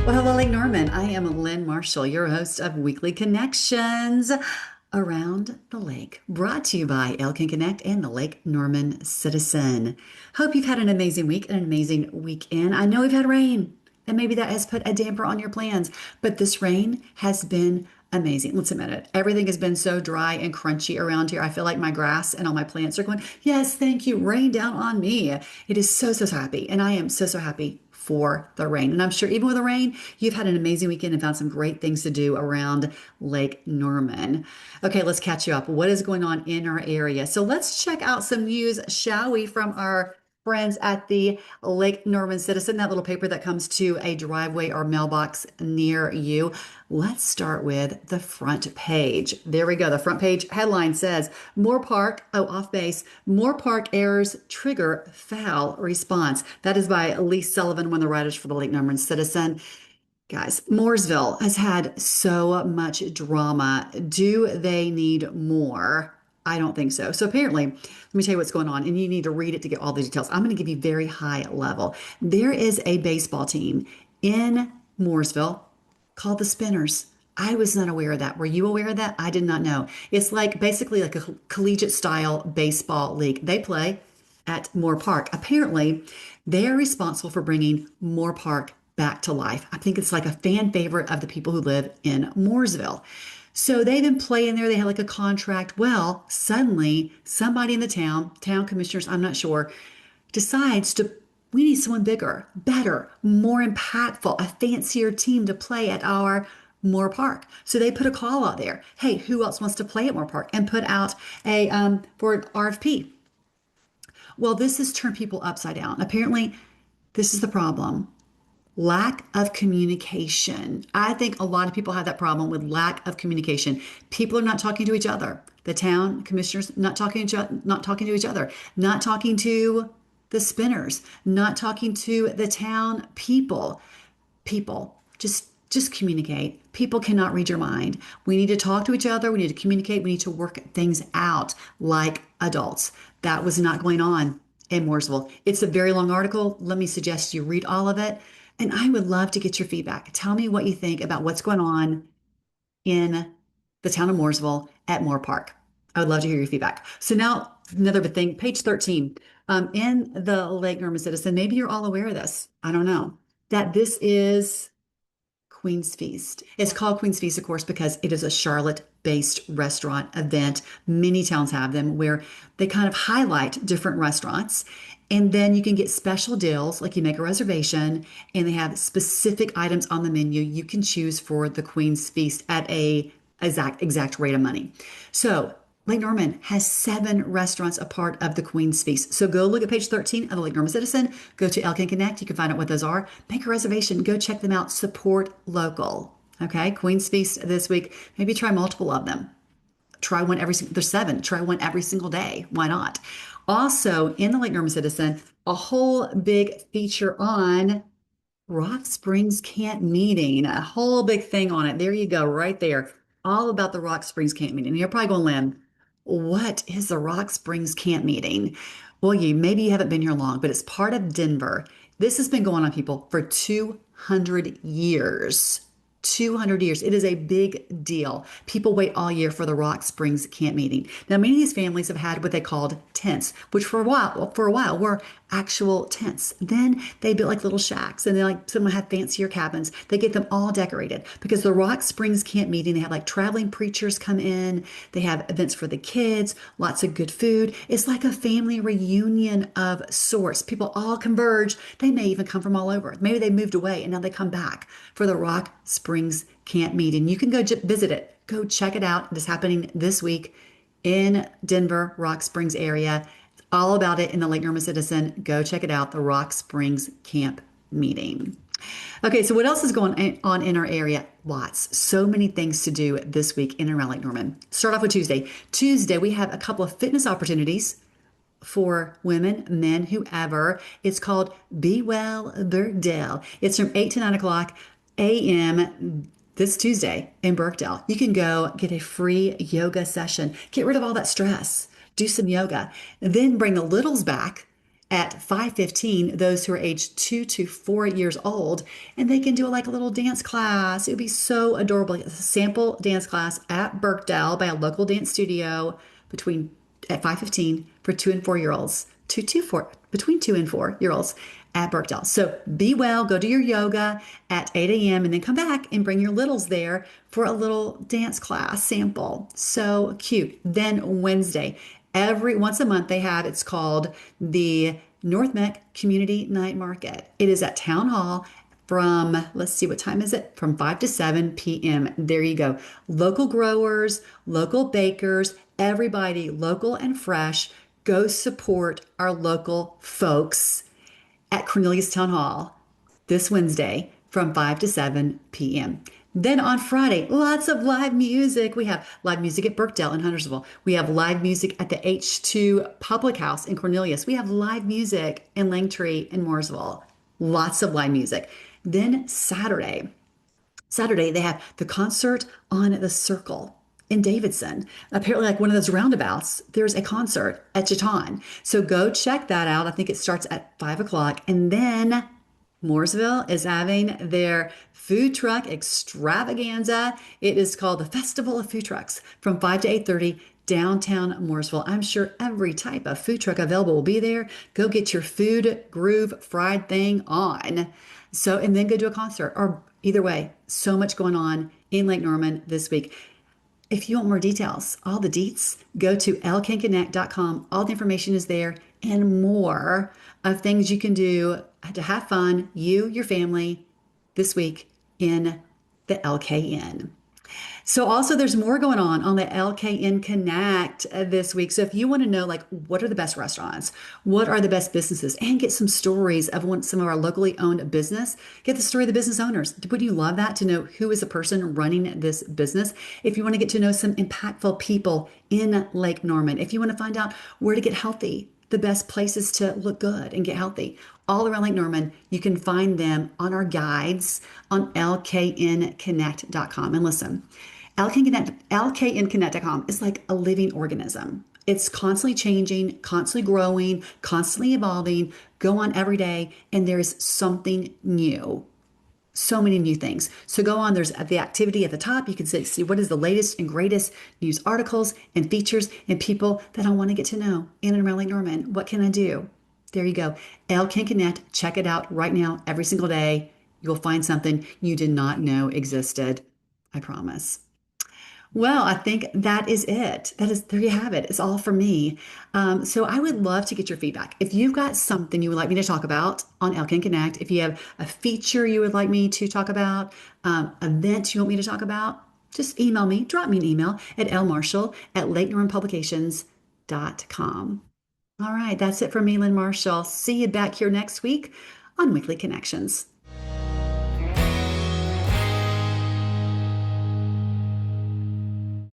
Well, hello, Lake Norman. I am Lynn Marshall, your host of Weekly Connections Around the Lake, brought to you by Elkin Connect and the Lake Norman Citizen. Hope you've had an amazing week, an amazing weekend. I know we've had rain, and maybe that has put a damper on your plans, but this rain has been amazing. Let's admit it. Everything has been so dry and crunchy around here. I feel like my grass and all my plants are going, yes, thank you, rain down on me. It is so happy, and I am so happy for the rain. And I'm sure even with the rain, you've had an amazing weekend and found some great things to do around Lake Norman. Okay, let's catch you up. What is going on in our area? So let's check out some news, shall we, from our friends at the Lake Norman Citizen, that little paper that comes to a driveway or mailbox near you. Let's start with the front page. There we go. The front page headline says, off base, Moore Park errors trigger foul response. That is by Lee Sullivan, one of the writers for the Lake Norman Citizen. Guys, Mooresville has had so much drama. Do they need more? I don't think so. So apparently, let me tell you what's going on, and you need to read it to get all the details. I'm going to give you very high level. There is a baseball team in Mooresville called the Spinners. I was not aware of that. Were you aware of that? I did not know. It's like basically like a collegiate style baseball league. They play at Moore Park. Apparently, they are responsible for bringing Moore Park back to life. I think it's like a fan favorite of the people who live in Mooresville. So they've been playing there. They had like a contract. Well, suddenly somebody in the town commissioners, I'm not sure, decides to, we need someone bigger, better, more impactful, a fancier team to play at our Moore Park. So they put a call out there. Hey, who else wants to play at Moore Park? And put out a for an RFP. Well, this has turned people upside down. Apparently, this is the problem. Lack of communication. I think a lot of people have that problem with lack of communication. People are not talking to each other. The town commissioners not talking to each other, not talking to the spinners, not talking to the town people. People, just communicate. People cannot read your mind. We need to talk to each other. We need to communicate. We need to work things out like adults. That was not going on in Mooresville. It's a very long article. Let me suggest you read all of it. And I would love to get your feedback. Tell me what you think about what's going on in the town of Mooresville at Moore Park. I would love to hear your feedback. So now another big thing, page 13, in the Lake Norman Citizen, maybe you're all aware of this. I don't know, that this is Queen's Feast. It's called Queen's Feast, of course, because it is a Charlotte-based restaurant event. Many towns have them where they kind of highlight different restaurants. And then you can get special deals, like you make a reservation, and they have specific items on the menu you can choose for the Queen's Feast at a exact rate of money. So Lake Norman has 7 restaurants a part of the Queen's Feast. So go look at page 13 of the Lake Norman Citizen. Go to Elkin Connect. You can find out what those are. Make a reservation. Go check them out. Support local. Okay, Queen's Feast this week. Maybe try multiple of them. Try one there's 7. Try one every single day. Why not? Also, in the Lake Norman Citizen, a whole big feature on Rock Springs Camp Meeting, a whole big thing on it. There you go, right there. All about the Rock Springs Camp Meeting. And you're probably going, Lynn, what is the Rock Springs Camp Meeting? Well, maybe you haven't been here long, but it's part of Denver. This has been going on, people, for 200 years. 200 years. It is a big deal. People wait all year for the Rock Springs Camp Meeting. Now, many of these families have had what they called tents, which for a while were actual tents. Then they built like little shacks, and then like some had fancier cabins. They get them all decorated because the Rock Springs Camp Meeting, they have like traveling preachers come in. They have events for the kids, lots of good food. It's like a family reunion of sorts. People all converge. They may even come from all over. Maybe they moved away and now they come back for the Rock Springs Camp Meeting. You can go visit it. Go check it out. It's happening this week in Denver, Rock Springs area. All about it in the Lake Norman Citizen. Go check it out, the Rock Springs Camp Meeting. Okay, so what else is going on in our area? Lots. So many things to do this week in and around Lake Norman. Start off with Tuesday. Tuesday, we have a couple of fitness opportunities for women, men, whoever. It's called Be Well Birkdale. It's from 8 to 9 o'clock a.m. this Tuesday in Birkdale. You can go get a free yoga session. Get rid of all that stress. Do some yoga. Then bring the littles back at 5:15 those who are aged 2 to 4 years old, and they can do like a little dance class. It would be so adorable. It's a sample dance class at Birkdale by a local dance studio between at 5:15 for 2 and 4 year olds. Between 2 and 4 year olds at Birkdale. So be well, go do your yoga at 8 a.m. and then come back and bring your littles there for a little dance class sample. So cute. Then Wednesday, every once a month they have, it's called the North Meck Community Night Market. It is at Town Hall from, let's see, what time is it? From 5 to 7 p.m. There you go. Local growers, local bakers, everybody local and fresh. Go support our local folks at Cornelius Town Hall this Wednesday from 5 to 7 p.m. Then on Friday, lots of live music. We have live music at Birkdale in Huntersville. We have live music at the H2 Public House in Cornelius. We have live music in Langtree and Mooresville. Lots of live music. Then Saturday, they have the concert on the Circle in Davidson. Apparently, like one of those roundabouts, there's a concert at Chaton. So go check that out. I think it starts at 5 o'clock. And then Mooresville is having their food truck extravaganza. It is called the Festival of Food Trucks from 5 to 8:30 downtown Mooresville. I'm sure every type of food truck available will be there. Go get your food groove fried thing on. So, and then go to a concert or either way, so much going on in Lake Norman this week. If you want more details, all the deets, go to lcanconnect.com. All the information is there and more of things you can do to have fun, you, your family, this week in the LKN. So also there's more going on the LKN Connect this week. So if you want to know like what are the best restaurants, what are the best businesses, and get some stories of some of our locally owned business, get the story of the business owners. Would you love that to know who is the person running this business? If you want to get to know some impactful people in Lake Norman, if you want to find out where to get healthy, the best places to look good and get healthy all around Lake Norman, you can find them on our guides on lknconnect.com. And listen, lknconnect.com is like a living organism. It's constantly changing, constantly growing, constantly evolving. Go on every day, and there's something new. So many new things. So go on, there's the activity at the top. You can see what is the latest and greatest news articles and features and people that I want to get to know in and around Lake Norman. What can I do? There you go. L Can Connect. Check it out right now, every single day. You'll find something you did not know existed. I promise. Well, I think that is it. There you have it. It's all for me. So I would love to get your feedback. If you've got something you would like me to talk about on Elkin Connect, if you have a feature you would like me to talk about, event you want me to talk about, just email me, drop me an email at lmarshall@lakenormanpublications.com. All right, that's it for me, Lynn Marshall. See you back here next week on Weekly Connections.